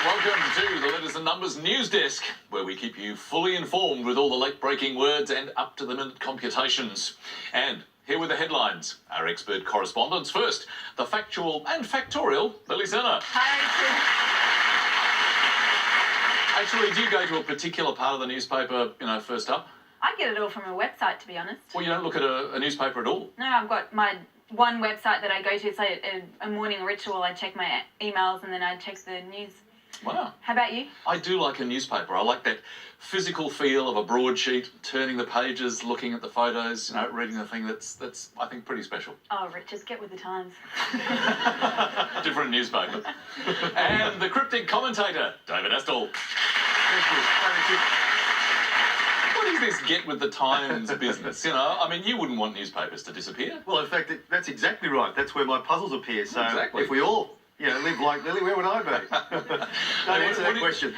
Welcome to the Letters and Numbers News Desk, where we keep you fully informed with all the late-breaking words and up-to-the-minute computations. And here were the headlines. Our expert correspondents first. The factual and factorial, Lily Serna. Hi. Actually, do you go to a particular part of the newspaper, first up? I get it all from a website, to be honest. Well, you don't look at a newspaper at all? No, I've got my one website that I go to. It's like a morning ritual. I check my emails and then I check the news. Wow. How about you? I do like a newspaper. I like that physical feel of a broadsheet, turning the pages, looking at the photos, reading the thing. That's I think, pretty special. Oh, Richard, get with the times. Different newspaper. And the cryptic commentator, David Astle. Thank you. What is this get with the times business? You wouldn't want newspapers to disappear. Well, in fact, that's exactly right. That's where my puzzles appear. So exactly. If we all live like Lily, where would I be? Don't answer that question.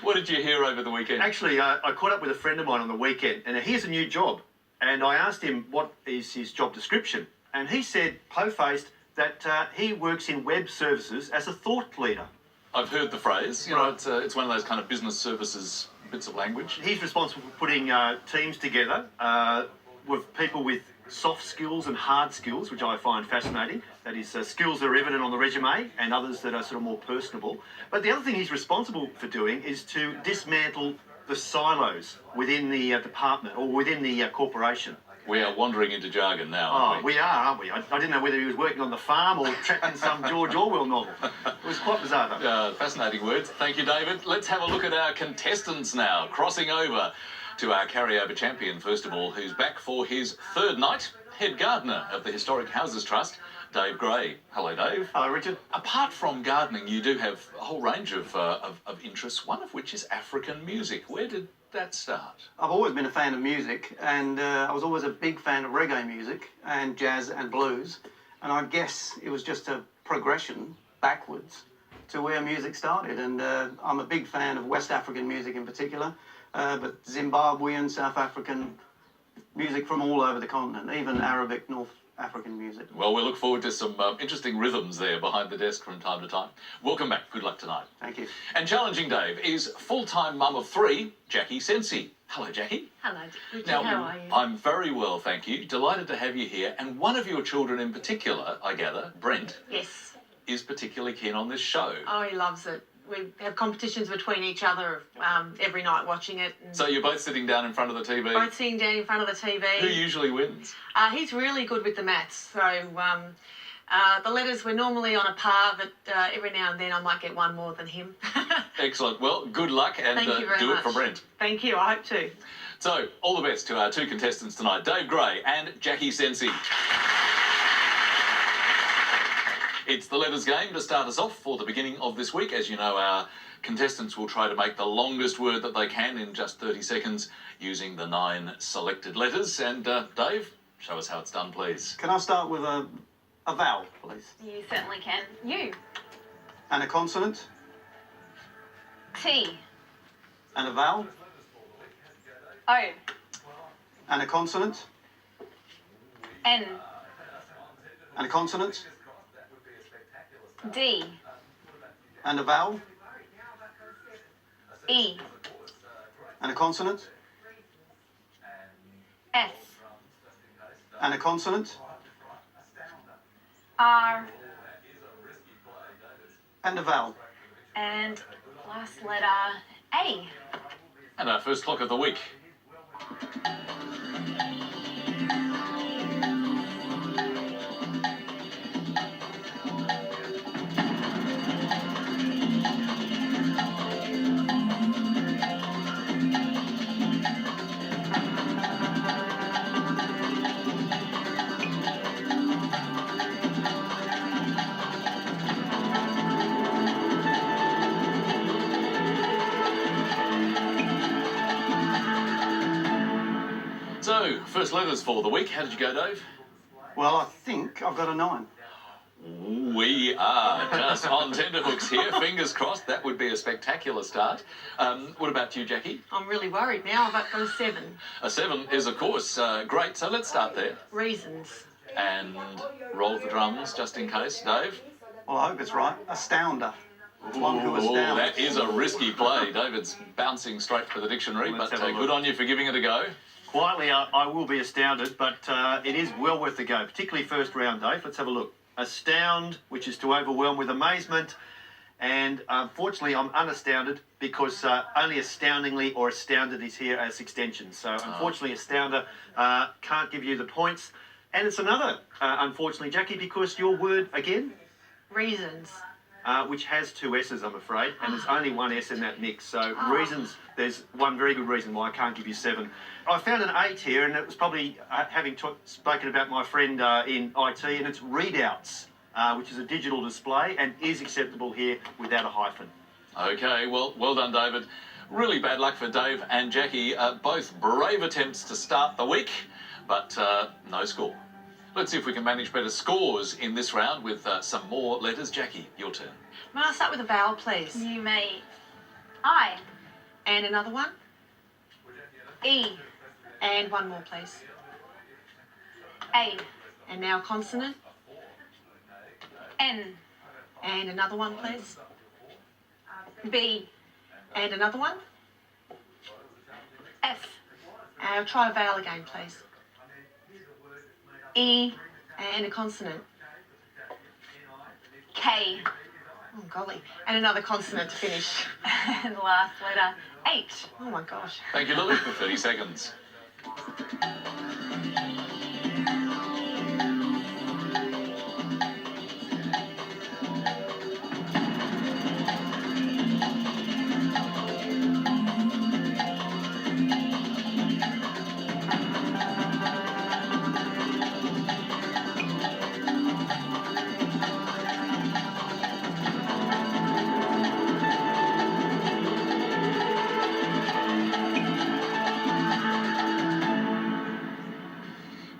What did you hear over the weekend? Actually, I caught up with a friend of mine on the weekend, and he has a new job. And I asked him what is his job description. And he said, po-faced, that he works in web services as a thought leader. I've heard the phrase. It's one of those kind of business services bits of language. He's responsible for putting teams together with people with soft skills and hard skills, which I find fascinating. That is, skills that are evident on the resume and others that are sort of more personable. But the other thing he's responsible for doing is to dismantle the silos within the department or within the corporation. We are wandering into jargon now, aren't we? We are, aren't we? I didn't know whether he was working on the farm or trapped in some George Orwell novel. It was quite bizarre, though. Fascinating words. Thank you, David. Let's have a look at our contestants now, crossing over to our carryover champion, first of all, who's back for his third night, head gardener of the Historic Houses Trust, Dave Gray. Hello, Dave. Hello, Richard. Apart from gardening, you do have a whole range of interests, one of which is African music. Where did that start? I've always been a fan of music, and I was always a big fan of reggae music and jazz and blues, and I guess it was just a progression backwards to where music started. And I'm a big fan of West African music in particular, but Zimbabwean, South African music from all over the continent, even Arabic, North African music. Well, we look forward to some interesting rhythms there behind the desk from time to time. Welcome back. Good luck tonight. Thank you. And challenging Dave is full-time mum of three, Jackie Cenci. Hello, Jackie. Hello, Richard. Now, how are you? I'm very well, thank you. Delighted to have you here. And one of your children in particular, I gather, Brent, Yes. is particularly keen on this show. Oh, he loves it. We have competitions between each other every night watching it. And So you're both sitting down in front of the TV? both sitting down in front of the TV. Who usually wins? He's really good with the maths. So the letters, we're normally on a par, but every now and then I might get one more than him. Excellent. Well, good luck and Thank you very do much. it for Brent. Thank you. I hope to. So, all the best to our two contestants tonight, Dave Gray and Jackie Cenci. It's the letters game to start us off for the beginning of this week. As you know, our contestants will try to make the longest word that they can in just 30 seconds using the 9 selected letters. And Dave, show us how it's done, please. Can I start with a vowel, please? You certainly can. You. And a consonant? T. And a vowel? O. And a consonant? N. And a consonant? D. And a vowel? E. And a consonant? S. And a consonant? R. And a vowel? And last letter A. And our first clock of the week. So, first letters for the week. How did you go, Dave? Well, I think I've got a 9. We are just on tenterhooks here. Fingers crossed. That would be a spectacular start. What about you, Jackie? I'm really worried now. I've got a 7. A 7 is, of course, great. So let's start there. Reasons. And roll the drums, just in case. Dave? Well, I hope it's right. Astounder. One who Ooh, astounds. that is a risky play. David's bouncing straight for the dictionary, Let's but have a look. good on you for giving it a go. Quietly, I will be astounded, but it is well worth the go, particularly first round, Dave. Let's have a look. Astound, which is to overwhelm with amazement, and unfortunately I'm unastounded because only astoundingly or astounded is here as extensions. So unfortunately Astounder can't give you the points. And it's another, unfortunately, Jackie, because your word, again, Reasons. which has 2 S's, I'm afraid, and there's only 1 S in that mix. So reasons, there's one very good reason why I can't give you 7. I found an 8 here, and it was probably having spoken about my friend in IT, and it's readouts, which is a digital display and is acceptable here without a hyphen. Okay, well done, David. Really bad luck for Dave and Jackie. Both brave attempts to start the week, but no score. Let's see if we can manage better scores in this round with some more letters. Jackie, your turn. May I start with a vowel, please? You may. I. And another one. E. And one more, please. A. And now a consonant. N. And another one, please. B. And another one. F. I'll try a vowel again, please. E. And a consonant. K. Oh, golly. And another consonant to finish. And the last letter, H. Oh, my gosh. Thank you, Lily, for 30 seconds.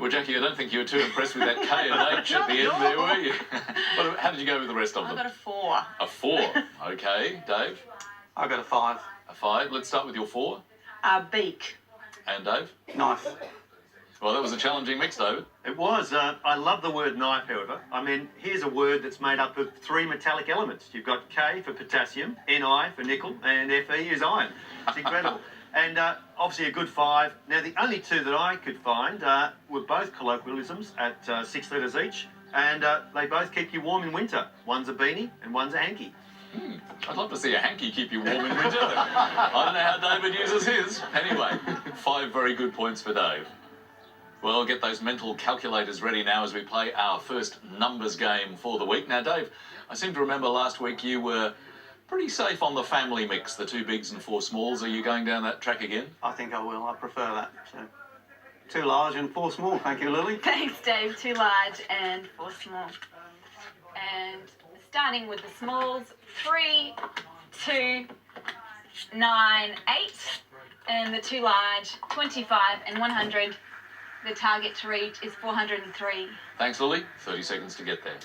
Well, Jackie, I don't think you were too impressed with that K and H at the end there, were you? How did you go with the rest of I them? got a 4. A 4. Okay, Dave? I got a 5. A 5. Let's start with your 4. Beak. And Dave? Knife. Well, that was a challenging mix, David. It was. I love the word knife, however. I mean, here's a word that's made up of 3 metallic elements. You've got K for potassium, Ni for nickel, and Fe is iron. It's incredible. And obviously a good 5. Now, the only 2 that I could find were both colloquialisms at 6 letters each, and they both keep you warm in winter. One's a beanie and one's a hanky. I'd love to see a hanky keep you warm in winter. I don't know how David uses his. Anyway, 5 very good points for Dave. Well, get those mental calculators ready now as we play our first numbers game for the week. Now, Dave, I seem to remember last week you were pretty safe on the family mix, the 2 bigs and 4 smalls. Are you going down that track again? I think I will. I prefer that. So, 2 large and 4 small. Thank you, Lily. Thanks, Dave. 2 large and 4 small. And starting with the smalls, 3, 2, 9, 8. And the 2 large, 25 and 100. The target to reach is 403. Thanks, Lily. 30 seconds to get there.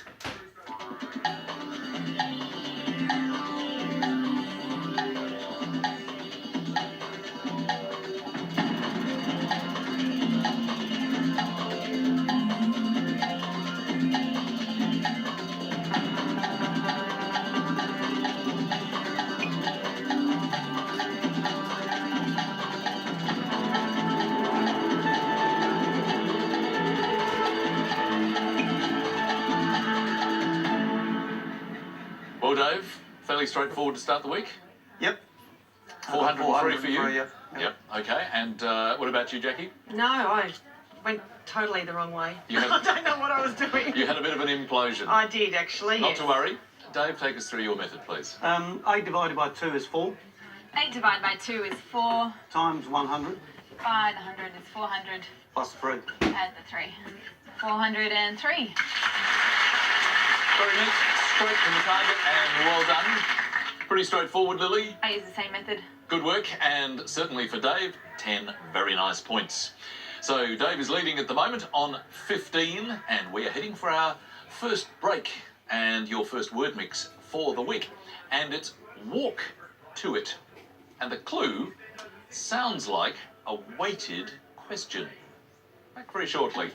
Well, Dave, fairly straightforward to start the week. Yep. 403 for you? Yep. Yep, okay. And what about you, Jackie? No, I went totally the wrong way. You had- I don't know what I was doing. You had a bit of an implosion. I did, actually. Not yes. to worry. Dave, take us through your method, please. 8 divided by 2 is 4. 8 divided by 2 is 4. Times 100 500 is 400. plus 3. Add the 3. 403. Very neat. Straight from the target and well done. Pretty straightforward, Lily. I use the same method. Good work. And certainly for Dave, 10 very nice points. So Dave is leading at the moment on 15, and we are heading for our first break and your first word mix for the week. And it's walk to it. And the clue sounds like a weighted question. Back very shortly.